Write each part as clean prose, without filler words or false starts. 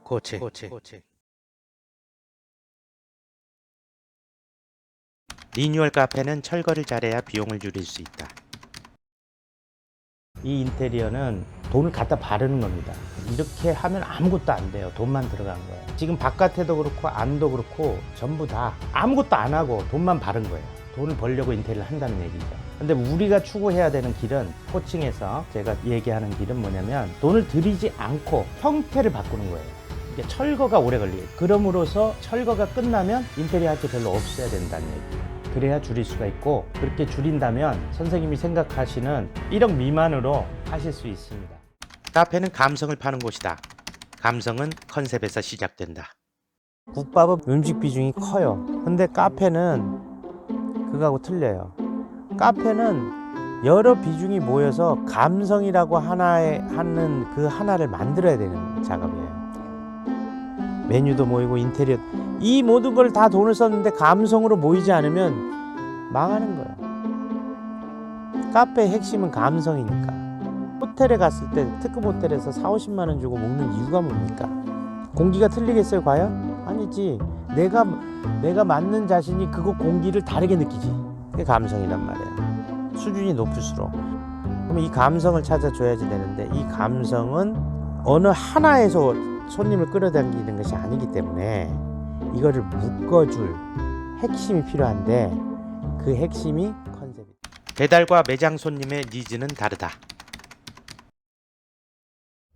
고체. 리뉴얼 카페는 철거를 잘해야 비용을 줄일 수 있다. 이 인테리어는 돈을 갖다 바르는 겁니다. 이렇게 하면 아무것도 안 돼요. 돈만 들어간 거예요. 지금 바깥에도 그렇고 안도 그렇고 전부 다 아무것도 안 하고 돈만 바른 거예요. 돈을 벌려고 인테리어를 한다는 얘기죠. 근데 우리가 추구해야 되는 길은, 호칭에서 제가 얘기하는 길은 뭐냐면 돈을 들이지 않고 형태를 바꾸는 거예요. 이게 철거가 오래 걸려요. 그럼으로써 철거가 끝나면 인테리어 할 게 별로 없어야 된다는 얘기예요. 그래야 줄일 수가 있고, 그렇게 줄인다면 선생님이 생각하시는 1억 미만으로 하실 수 있습니다. 카페는 감성을 파는 곳이다. 감성은 컨셉에서 시작된다. 국밥은 음식 비중이 커요. 근데 카페는 그거하고 틀려요. 카페는 여러 비중이 모여서 감성이라고 하나에 하는 그 하나를 만들어야 되는 작업이에요. 메뉴도 모이고 인테리어, 이 모든 걸 다 돈을 썼는데 감성으로 모이지 않으면 망하는 거예요. 카페의 핵심은 감성이니까. 호텔에 갔을 때 특급 호텔에서 40~50만 원 주고 먹는 이유가 뭡니까? 공기가 틀리겠어요 과연? 아니지. 내가 맞는 자신이 그거 공기를 다르게 느끼지. 그게 감성이란 말이에요. 수준이 높을수록. 그럼 이 감성을 찾아줘야지 되는데, 이 감성은 어느 하나에서 손님을 끌어당기는 것이 아니기 때문에 이거를 묶어줄 핵심이 필요한데, 그 핵심이 컨셉이다. 배달과 매장 손님의 니즈는 다르다.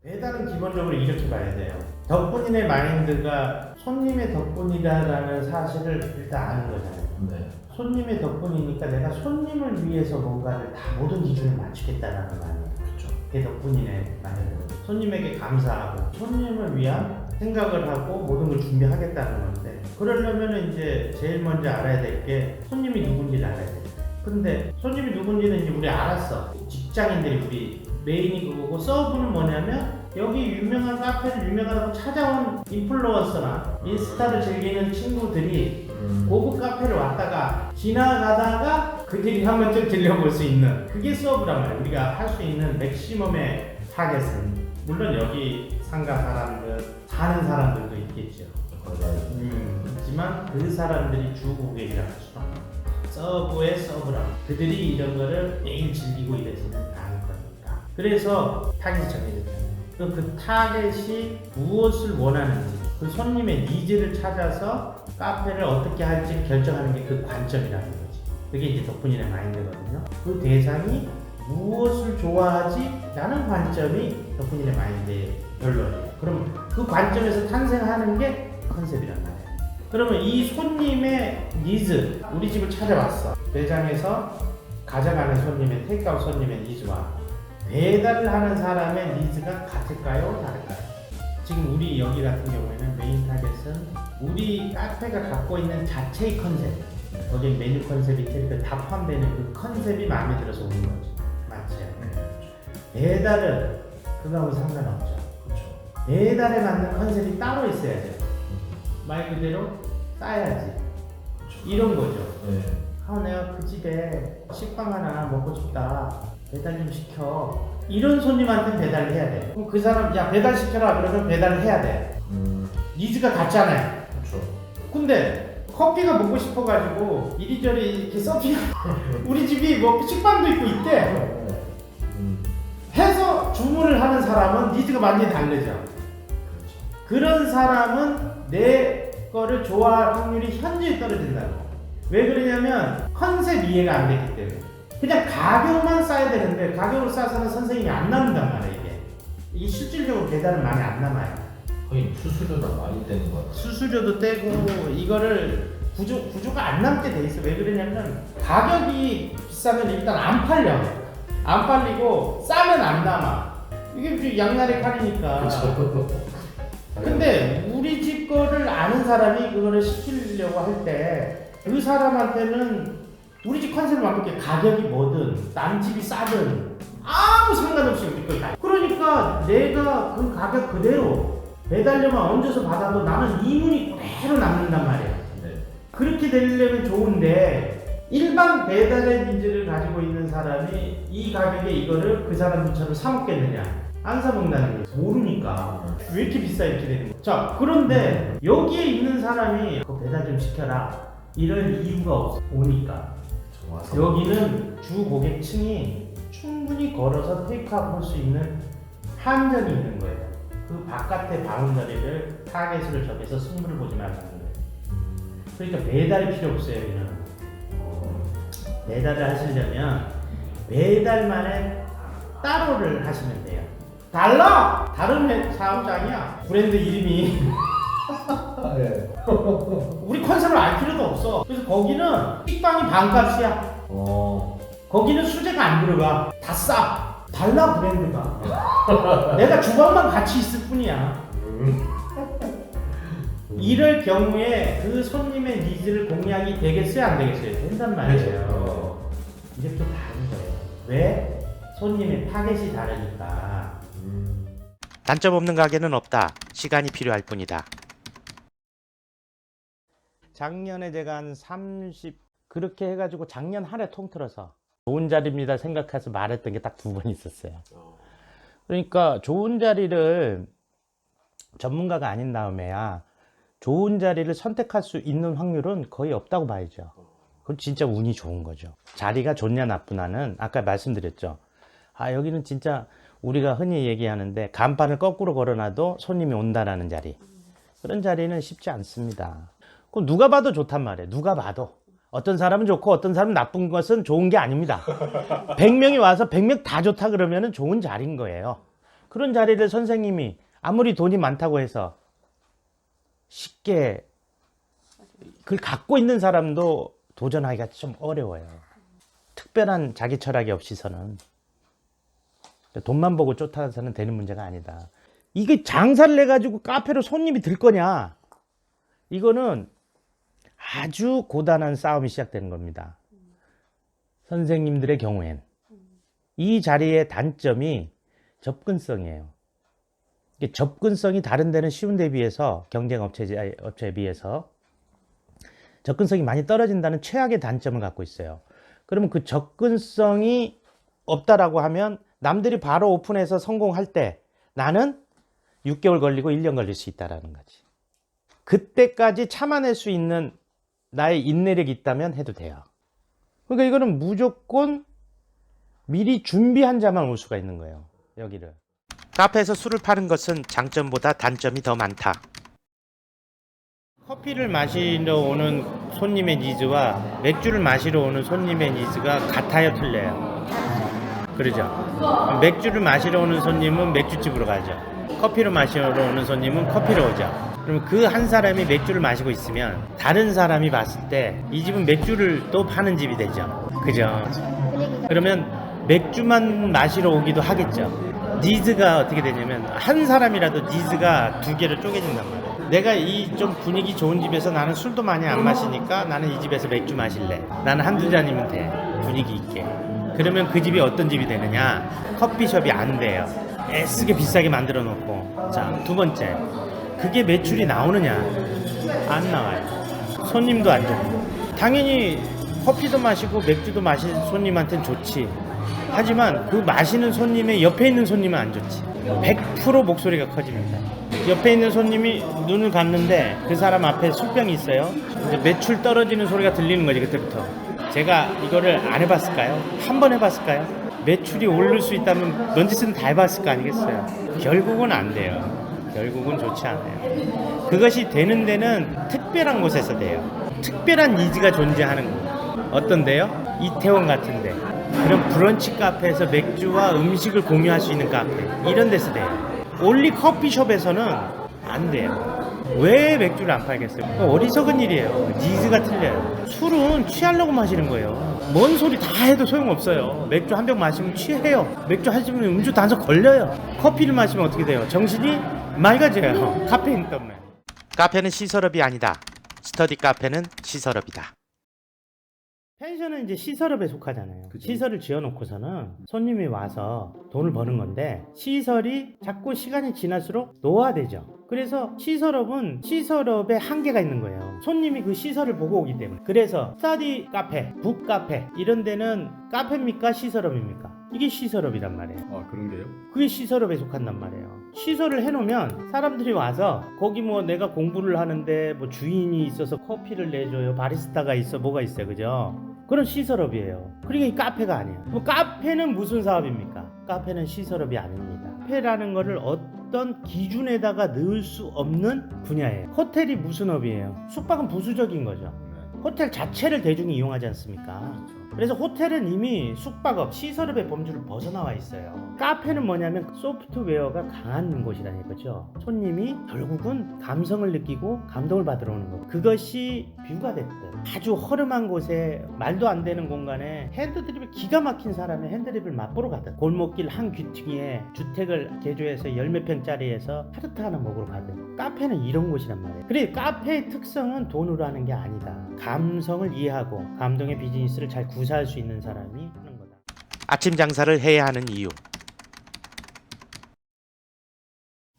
배달은 기본적으로 이렇게 봐야 돼요. 덕분인의 마인드가 손님의 덕분이다라는 사실을 일단 아는 거잖아요. 네. 손님의 덕분이니까 내가 손님을 위해서 뭔가를 다 모든 기준을 맞추겠다라는 거 아니에요. 그렇죠. 그게 덕분인의 마인드. 손님에게 감사하고 손님을 위한 생각을 하고 모든 걸 준비하겠다는 건데, 그러려면 이제 제일 먼저 알아야 될 게 손님이 누군지를 알아야 돼요. 근데 손님이 누군지는 이제 우리 알았어. 직장인들이 우리 메인이 그거고, 서브는 뭐냐면 여기 유명한 카페를 유명하다고 찾아온 인플루언서나 인스타를 즐기는 친구들이 고급 카페를 왔다가 지나가다가 그들이 한 번쯤 들려볼 수 있는, 그게 서브란 말이에요. 우리가 할 수 있는 맥시멈의 타겟은, 물론 여기 상가 사람들, 사는 사람들도 있겠죠. 있지만 그 사람들이 주 고객이라 하죠. 서브의 서브라. 그들이 이런 거를 매일 즐기고 이러지는 않을 거니까. 그래서 타겟이 정해졌잖아요. 그럼 그 타겟이 무엇을 원하는지, 그 손님의 니즈를 찾아서 카페를 어떻게 할지 결정하는 게 그 관점이라는 거지. 그게 이제 덕분인의 마인드거든요. 그 대상이 무엇을 좋아하지? 라는 관점이 덕분인의 마인드의 결론이에요. 그럼 그 관점에서 탄생하는 게 컨셉이란 말이에요. 그러면 이 손님의 니즈, 우리 집을 찾아왔어. 매장에서 가져가는 손님의, 테이크아웃 손님의 니즈와 배달을 하는 사람의 니즈가 같을까요? 다를까요? 지금 우리 여기 같은 경우에는 메인 타겟은 우리 카페가 갖고 있는 자체의 컨셉, 거기에 메뉴 컨셉이 다 포함되는 그 컨셉이 마음에 들어서 오는 거죠. 맞죠? 배달은 그거하고 상관없죠. 그렇죠. 배달에 맞는 컨셉이 따로 있어야 돼요. 말 그대로 싸야지. 그렇죠. 이런 거죠. 네. 내가 그 집에 식빵 하나 먹고 싶다. 배달 좀 시켜. 이런 손님한테 배달을 해야 돼. 그럼 그 사람, 야 배달 시켜라 그러면 배달을 해야 돼. 니즈가 같잖아요. 그렇죠. 근데 커피가 먹고 싶어가지고 이리저리 이렇게 서핑 우리 집이 뭐 식빵도 있고 있대. 해서 주문을 하는 사람은 니즈가 완전히 다르죠. 그렇죠. 그런 사람은 내 거를 좋아할 확률이 현저히 떨어진다고. 왜 그러냐면 컨셉 이해가 안 됐기 때문에. 그냥 가격만 싸야 되는데 가격으로 싸서는 선생님이 안 남는단 말이에요. 이게 실질적으로 배달은 많이 안 남아요. 거의 수수료가 많이 떼는 것 같아요. 수수료도 떼고 이거를 구조가 안 남게 돼 있어. 왜 그러냐면 가격이 비싸면 일단 안 팔려. 안 팔리고 싸면 안 남아. 이게 양날의 칼이니까. 그렇죠. 근데 우리 집 거를 아는 사람이 그거를 시키려고 할 때 그 사람한테는 우리 집 컨셉을 바꿀게. 가격이 뭐든 남 집이 싸든 아무 상관없이 우리 걸 다. 그러니까 내가 그 가격 그대로 배달료만 얹어서 받아도 나는 이문이 그대로 남는단 말이야. 네. 그렇게 되려면 좋은데, 일반 배달의 니즈를 가지고 있는 사람이 이 가격에 이거를 그 사람들처럼 사 먹겠느냐? 안 사먹는다는 거예요. 모르니까 왜 이렇게 비싸 이렇게 되는 거예요. 자, 그런데 여기에 있는 사람이 그거 배달 좀 시켜라 이럴 이유가 없어. 오니까 여기는 주 고객층이 충분히 걸어서 테이크아웃 할 수 있는 한정이 있는 거예요. 그 바깥의 바운더리를 타겟으로 정해서 승부를 보지 말라는 거예요. 그러니까 매달이 필요 없어요. 여기는 매달을 하시려면 매달 만에 따로를 하시면 돼요. 달라! 다른 사업장이야. 브랜드 이름이 네. 우리 컨셉을 알 필요도 없어. 그래서 거기는 식빵이 반값이야. 거기는 수제가 안 들어가. 다 싸. 달라 브랜드가. 내가 주방만 같이 있을 뿐이야. 이럴 경우에 그 손님의 니즈를 공략이 되겠어요, 안 되겠어요? 된단 말이에요. 이렇게 다른 거예요. 왜? 손님의 타겟이 다르니까. 단점 없는 가게는 없다. 시간이 필요할 뿐이다. 작년에 제가 한 30 그렇게 해가지고 작년 한 해 통틀어서 좋은 자리입니다 생각해서 말했던 게 딱 2번 있었어요. 그러니까 좋은 자리를 전문가가 아닌 다음에야 좋은 자리를 선택할 수 있는 확률은 거의 없다고 봐야죠. 그건 진짜 운이 좋은 거죠. 자리가 좋냐 나쁘냐는 아까 말씀드렸죠. 아, 여기는 진짜 우리가 흔히 얘기하는데 간판을 거꾸로 걸어놔도 손님이 온다라는 자리. 그런 자리는 쉽지 않습니다. 그럼 누가 봐도 좋단 말이에요. 누가 봐도. 어떤 사람은 좋고 어떤 사람은 나쁜 것은 좋은 게 아닙니다. 100명이 와서 100명 다 좋다 그러면 좋은 자리인 거예요. 그런 자리를 선생님이 아무리 돈이 많다고 해서 쉽게 그걸 갖고 있는 사람도 도전하기가 좀 어려워요. 특별한 자기 철학이 없이서는. 돈만 보고 쫓아서는 되는 문제가 아니다. 이게 장사를 해가지고 카페로 손님이 들 거냐? 이거는 아주 고단한 싸움이 시작되는 겁니다. 선생님들의 경우엔. 이 자리의 단점이 접근성이에요. 이게 접근성이 다른 데는 쉬운 데 비해서 경쟁 업체에 비해서 접근성이 많이 떨어진다는 최악의 단점을 갖고 있어요. 그러면 그 접근성이 없다라고 하면 남들이 바로 오픈해서 성공할 때 나는 6개월 걸리고 1년 걸릴 수 있다라는 거지. 그때까지 참아낼 수 있는 나의 인내력이 있다면 해도 돼요. 그러니까 이거는 무조건 미리 준비한 자만 올 수가 있는 거예요. 여기를. 카페에서 술을 파는 것은 장점보다 단점이 더 많다. 커피를 마시러 오는 손님의 니즈와 맥주를 마시러 오는 손님의 니즈가 같아요, 틀려요? 그러죠. 맥주를 마시러 오는 손님은 맥주집으로 가죠. 커피를 마시러 오는 손님은 커피로 오죠. 그럼 그 한 사람이 맥주를 마시고 있으면 다른 사람이 봤을 때 이 집은 맥주를 또 파는 집이 되죠. 그죠? 그러면 맥주만 마시러 오기도 하겠죠. 니즈가 어떻게 되냐면 한 사람이라도 니즈가 2개로 쪼개진단 말이에요. 내가 이 좀 분위기 좋은 집에서 나는 술도 많이 안 마시니까 나는 이 집에서 맥주 마실래. 나는 한두 잔이면 돼. 분위기 있게. 그러면 그 집이 어떤 집이 되느냐? 커피숍이 안 돼요. 애쓰게 비싸게 만들어 놓고. 자, 2번째. 그게 매출이 나오느냐? 안 나와요. 손님도 안 좋고. 당연히 커피도 마시고 맥주도 마신 손님한테는 좋지. 하지만 그 마시는 손님의 옆에 있는 손님은 안 좋지. 100% 목소리가 커집니다. 옆에 있는 손님이 눈을 감는데 그 사람 앞에 술병이 있어요. 근데 매출 떨어지는 소리가 들리는 거지, 그때부터. 제가 이거를 안 해봤을까요? 한 번 해봤을까요? 매출이 오를 수 있다면 넌지스는 다 해봤을 거 아니겠어요? 결국은 안 돼요. 결국은 좋지 않아요. 그것이 되는 데는 특별한 곳에서 돼요. 특별한 니즈가 존재하는 곳. 어떤데요? 이태원 같은데. 그런 브런치 카페에서 맥주와 음식을 공유할 수 있는 카페. 이런 데서 돼요. 올리 커피숍에서는 안 돼요. 왜 맥주를 안 팔겠어요? 어리석은 일이에요. 니즈가 틀려요. 술은 취하려고 마시는 거예요. 뭔 소리 다 해도 소용없어요. 맥주 한 병 마시면 취해요. 맥주 한 잔이면 음주 단속 걸려요. 커피를 마시면 어떻게 돼요? 정신이 맑아져요. 카페인 때문에. 카페는 시설업이 아니다. 스터디 카페는 시설업이다. 펜션은 이제 시설업에 속하잖아요. 그죠. 시설을 지어놓고서는 손님이 와서 돈을 버는 건데 시설이 자꾸 시간이 지날수록 노화되죠. 그래서 시설업은 시설업에 한계가 있는 거예요. 손님이 그 시설을 보고 오기 때문에. 그래서 스터디 카페, 북 카페 이런 데는 카페입니까 시설업입니까? 이게 시설업이란 말이에요. 아, 그런 게요? 그게 시설업에 속한단 말이에요. 시설을 해놓으면 사람들이 와서 거기 뭐 내가 공부를 하는데 뭐 주인이 있어서 커피를 내줘요, 바리스타가 있어, 뭐가 있어요, 그죠? 그런 시설업이에요. 그러니까 이 카페가 아니에요. 그럼 카페는 무슨 사업입니까? 카페는 시설업이 아닙니다. 카페라는 거를 어떤 기준에다가 넣을 수 없는 분야예요. 호텔이 무슨 업이에요? 숙박은 부수적인 거죠. 네. 호텔 자체를 대중이 이용하지 않습니까? 그래서 호텔은 이미 숙박업, 시설업의 범주를 벗어나와 있어요. 카페는 뭐냐면 소프트웨어가 강한 곳이라는 거죠. 손님이 결국은 감성을 느끼고 감동을 받으러 오는 거. 그것이 뷰가 됐든 아주 허름한 곳에 말도 안 되는 공간에 핸드드립을 기가 막힌 사람의 핸드드립을 맛보러 가든 골목길 한 귀퉁이에 주택을 개조해서 열몇 평짜리에서 타르트 하나 먹으러 가든 카페는 이런 곳이란 말이에요. 그래 카페의 특성은 돈으로 하는 게 아니다. 감성을 이해하고 감동의 비즈니스를 잘 구사할 수 있는 사람이 하는 거다. 아침 장사를 해야 하는 이유.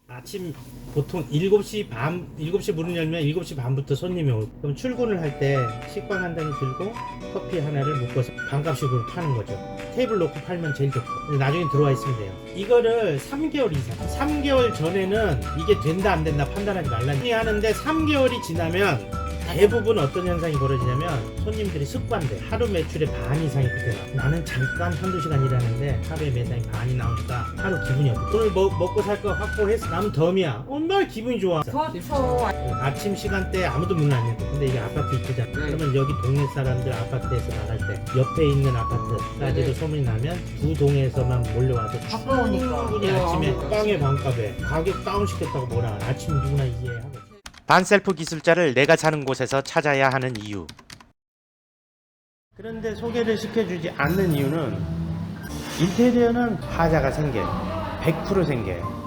아침 보통 7시 문을 열면 7시 반부터 손님이 오고 그럼 출근을 할 때 식빵 한 단위 들고 커피 하나를 묶어서 반값씩으로 파는 거죠. 테이블 놓고 팔면 제일 좋고 나중에 들어와 있으면 돼요. 이거를 3개월 이상 3개월 전에는 이게 된다 안 된다 판단하지 말라는 얘기 하는데 3개월이 지나면 대부분 어떤 현상이 벌어지냐면 손님들이 습관돼. 하루 매출의 반 이상이 그때 나. 나는 잠깐 한두 시간 일하는데 하루에 매상이 반이 나오니까 하루 기분이 없어. 오늘 먹고 살 거 확보해서 남은 덤이야. 얼마나 기분이 좋아. 그렇죠. 아침 시간대 아무도 문을 안 열고 근데 이게 아파트 입구잖아. 그러면 여기 동네 사람들 아파트에서 나갈 때 옆에 있는 아파트까지도 소문이 나면 두 동에서만 몰려와서 가까우니까. 충분히 아침에 빵의 반값에 가격 다운시켰다고 뭐라 아침 누구나 이해하고. 반셀프 기술자를 내가 사는 곳에서 찾아야 하는 이유. 그런데 소개를 시켜주지 않는 이유는 인테리어는 하자가 생겨요. 100% 생겨요.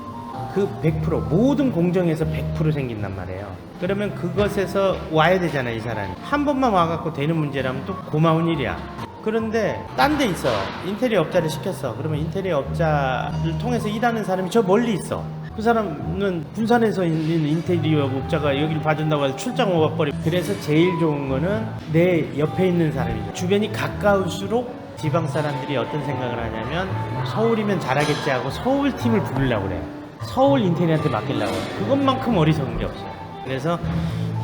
그 100% 모든 공정에서 100% 생긴단 말이에요. 그러면 그것에서 와야 되잖아요. 이 사람이 한 번만 와갖고 되는 문제라면 또 고마운 일이야. 그런데 딴 데 있어. 인테리어 업자를 시켰어. 그러면 인테리어 업자를 통해서 일하는 사람이 저 멀리 있어. 그 사람은 군산에서 있는 인테리어 업자가 여기를 봐준다고 해서 출장 와버리. 그래서 제일 좋은 거는 내 옆에 있는 사람이죠. 주변이 가까울수록 지방 사람들이 어떤 생각을 하냐면 서울이면 잘하겠지 하고 서울 팀을 부르려고 그래요. 서울 인테리어한테 맡기려고. 그것만큼 어리석은 게 없어요. 그래서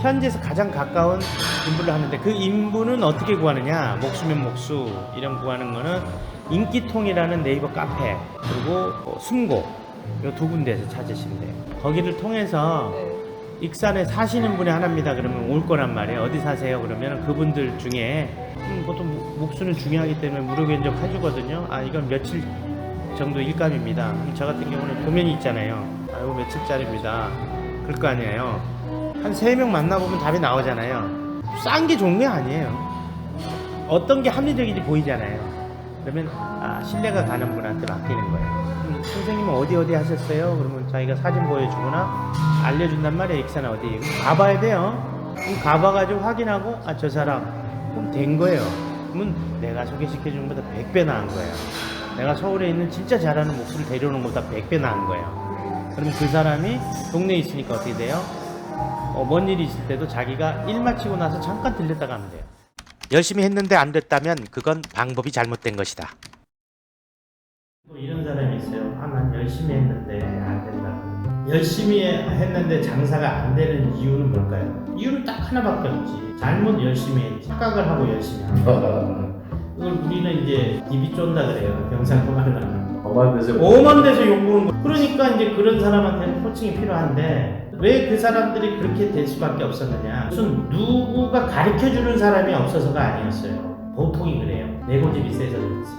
현지에서 가장 가까운 인부를 하는데 그 인부는 어떻게 구하느냐? 목수면 목수 이런 구하는 거는 인기통이라는 네이버 카페 그리고 숨고 이 두 군데에서 찾으시면 돼요. 거기를 통해서 익산에 사시는 분이 하나입니다. 그러면 올 거란 말이에요. 어디 사세요? 그러면 그분들 중에 보통 목수는 중요하기 때문에 무료 견적 해주거든요. 아 이건 며칠 정도 일감입니다. 저 같은 경우는 도면이 있잖아요. 아 이거 며칠짜리입니다. 그럴 거 아니에요. 한 3명 만나보면 답이 나오잖아요. 싼 게 좋은 게 아니에요. 어떤 게 합리적인지 보이잖아요. 그러면 아 신뢰가 가는 분한테 맡기는 거예요. 선생님은 어디 하셨어요? 그러면 자기가 사진 보여주거나 알려준단 말이에요. 익산 어디. 그럼 가봐야 돼요. 그럼 가봐가지고 확인하고 아 저 사람 그럼 된 거예요. 그러면 내가 소개시켜준 것보다 100배 나은 거예요. 내가 서울에 있는 진짜 잘하는 목수를 데려오는 것보다 100배 나은 거예요. 그러면 그 사람이 동네에 있으니까 어떻게 돼요? 먼 일이 있을 때도 자기가 일 마치고 나서 잠깐 들렸다 가면 돼요. 열심히 했는데 안 됐다면 그건 방법이 잘못된 것이다. 또 이런 사람이 있어요. 아, 난 열심히 했는데 안 된다. 열심히 했는데 장사가 안 되는 이유는 뭘까요? 이유는 딱 하나밖에 없지. 잘못 열심히 했지. 착각을 하고 열심히 한 거야. 이걸 우리는 이제 입이 쫀다 그래요. 병상품 하려면. 오만 데서 욕보는 거. 그러니까 이제 그런 사람한테는 코칭이 필요한데 왜 그 사람들이 그렇게 될 수밖에 없었느냐? 무슨 누구가 가르쳐주는 사람이 없어서가 아니었어요. 보통이 그래요. 내 고집이 세서 그렇지.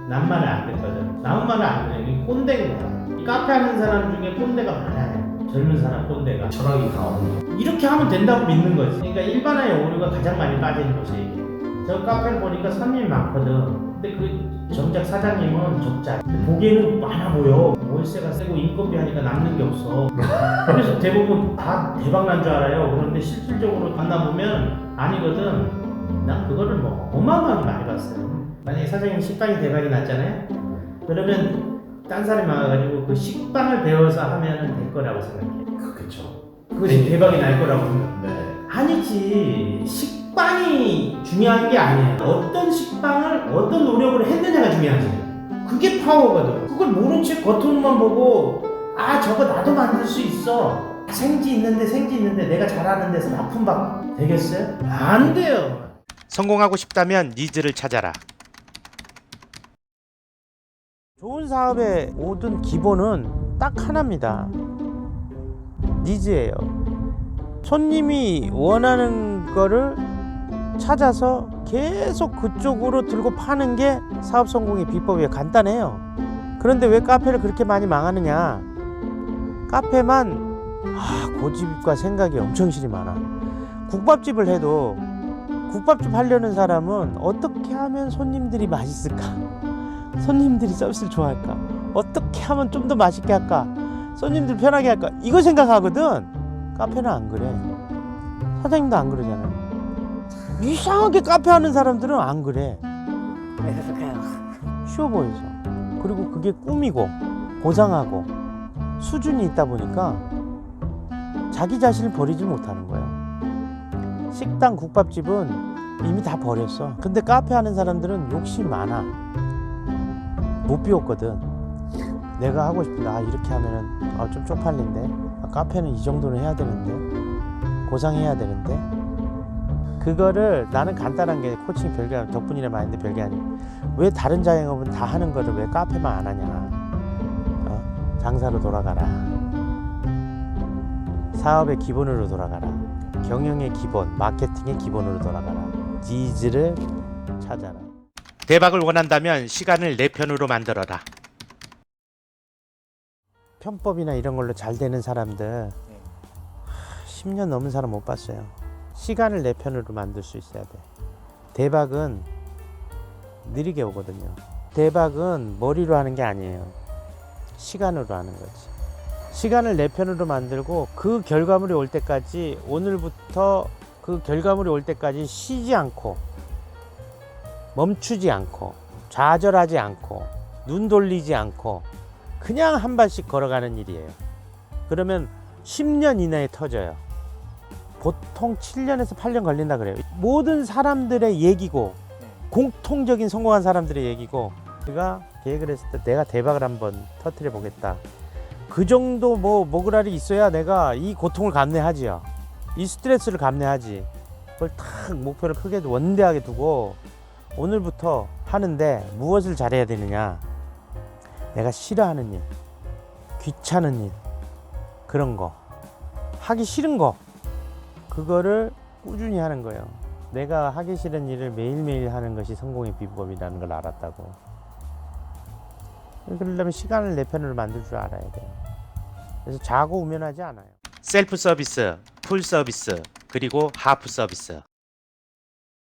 남 말을 안 듣거든. 남 말을 안 듣는 게 꼰대인 거야. 이 카페 하는 사람 중에 꼰대가 많아요. 젊은 사람 꼰대가. 철학이 강하군요. 이렇게 하면 된다고 믿는 거지. 그러니까 일반화의 오류가 가장 많이 빠지는 곳이 이게. 저 카페를 보니까 손님이 많거든. 근데 그 정작 사장님은 적자. 보기에는 많아 보여. 월세가 세고 인건비 하니까 남는 게 없어. 그래서 대부분 다 대박 난 줄 알아요. 그런데 실질적으로 만나보면 아니거든. 난 그거를 뭐 어마어마하게 많이 봤어요. 만약에 사장님 식당이 대박이 났잖아요. 그러면 딴 사람이 와가지고 그 식빵을 배워서 하면 될 거라고 생각해. 그렇겠죠. 그것이 대박이 날 거라고 생각해. 네. 아니지. 식빵이 중요한 게 아니에요. 어떤 식빵을 어떤 노력을 했느냐가 중요한 거예요. 그게 파워거든. 그걸 모른 채 겉으로만 보고 아 저거 나도 만들 수 있어. 생지 있는데 내가 잘하는 데서 납품받 되겠어요? 안 돼요. 성공하고 싶다면 니즈를 찾아라. 좋은 사업의 모든 기본은 딱 하나입니다. 니즈예요. 손님이 원하는 거를 찾아서 계속 그쪽으로 들고 파는 게 사업 성공의 비법이에요. 간단해요. 그런데 왜 카페를 그렇게 많이 망하느냐? 카페만 고집과 생각이 엄청 실이 많아. 국밥집을 해도 국밥집 하려는 사람은 어떻게 하면 손님들이 맛있을까? 손님들이 서비스를 좋아할까? 어떻게 하면 좀 더 맛있게 할까? 손님들 편하게 할까? 이거 생각하거든. 카페는 안 그래. 사장님도 안 그러잖아요. 이상하게 카페 하는 사람들은 안 그래. 왜 그럴까요? 쉬워 보여서. 그리고 그게 꿈이고 고상하고 수준이 있다 보니까 자기 자신을 버리지 못하는 거예요. 식당, 국밥집은 이미 다 버렸어. 근데 카페 하는 사람들은 욕심이 많아. 못 비웠거든. 내가 하고 싶은데 이렇게 하면은 좀 쪽팔린데 카페는 이 정도는 해야 되는데 고상해야 되는데 그거를 나는 간단한 게 코칭 별게 아니고 덕분이라 마인드 별게 아니고 왜 다른 자영업은 다 하는 거를 왜 카페만 안 하냐. 장사로 돌아가라. 사업의 기본으로 돌아가라. 경영의 기본, 마케팅의 기본으로 돌아가라. 니즈를 찾아라. 대박을 원한다면 시간을 내 편으로 만들어라. 편법이나 이런 걸로 잘 되는 사람들 10년 넘은 사람 못 봤어요. 시간을 내 편으로 만들 수 있어야 돼. 대박은 느리게 오거든요. 대박은 머리로 하는 게 아니에요. 시간으로 하는 거지. 시간을 내 편으로 만들고 그 결과물이 올 때까지 오늘부터 그 결과물이 올 때까지 쉬지 않고 멈추지 않고 좌절하지 않고 눈 돌리지 않고 그냥 한 발씩 걸어가는 일이에요. 그러면 10년 이내에 터져요. 보통 7년에서 8년 걸린다 그래요. 모든 사람들의 얘기고 공통적인 성공한 사람들의 얘기고 내가 계획을 했을 때 내가 대박을 한번 터뜨려 보겠다. 그 정도 모그랄이 있어야 내가 이 고통을 감내하지요. 이 스트레스를 감내하지. 그걸 탁 목표를 크게 원대하게 두고 오늘부터 하는데 무엇을 잘해야 되느냐. 내가 싫어하는 일, 귀찮은 일, 그런 거, 하기 싫은 거, 그거를 꾸준히 하는 거예요. 내가 하기 싫은 일을 매일매일 하는 것이 성공의 비법이라는 걸 알았다고. 그러려면 시간을 내 편으로 만들 줄 알아야 돼요. 그래서 자고 우면하지 않아요. 셀프 서비스, 풀 서비스, 그리고 하프 서비스.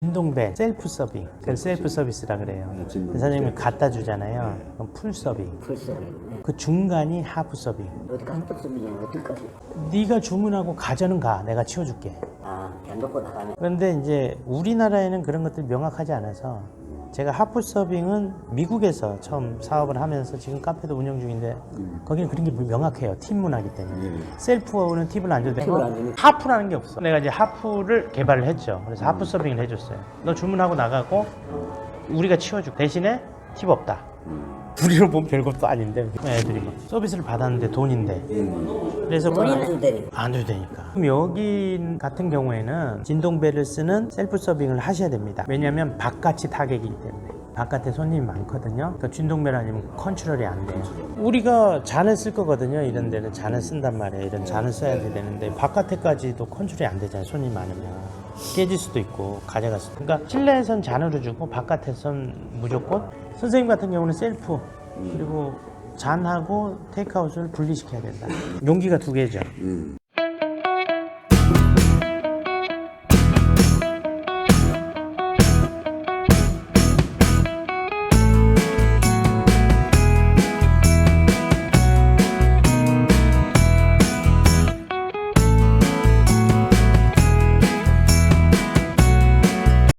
진동배 셀프 서빙, 그걸 셀프 서비스라 그래요. 사장님이 갖다 주잖아요. 그럼 풀 서빙. 풀서빙. 그 중간이 하프 서빙. 어디 가서 서빙이 어디까지? 네가 주문하고 가져는 가. 내가 치워줄게. 돈 놓고 나가면. 그런데 이제 우리나라에는 그런 것들이 명확하지 않아서 제가 하프 서빙은 미국에서 처음 사업을 하면서 지금 카페도 운영 중인데 거기는 그런 게 명확해요. 팀 문화기 때문에. 셀프는 팁을 안 줘도 되고 팁을 안 주니? 하프라는 게 없어. 내가 이제 하프를 개발을 했죠. 그래서 하프 서빙을 해줬어요. 너 주문하고 나가고 우리가 치워주고 대신에 팁 없다. 우리로 보면 별것도 아닌데 애들이 막 서비스를 받았는데 돈인데 그래서 돈이 안 되니까. 안 돼도 되니까. 그럼 여기 같은 경우에는 진동배를 쓰는 셀프 서빙을 하셔야 됩니다. 왜냐하면 바깥이 타격이기 때문에 바깥에 손님이 많거든요. 그러니까 진동배를 아니면 컨트롤이 안 돼요. 우리가 잔을 쓸 거거든요. 이런 데는 잔을 쓴단 말이에요. 이런 잔을 써야 되는데 바깥에까지도 컨트롤이 안 되잖아요. 손님이 많으면 깨질 수도 있고 가져갈 수도 있고. 그러니까 실내에선 잔으로 주고 바깥에선 무조건. 선생님 같은 경우는 셀프 그리고 잔하고 테이크아웃을 분리시켜야 된다. 용기가 두 개죠.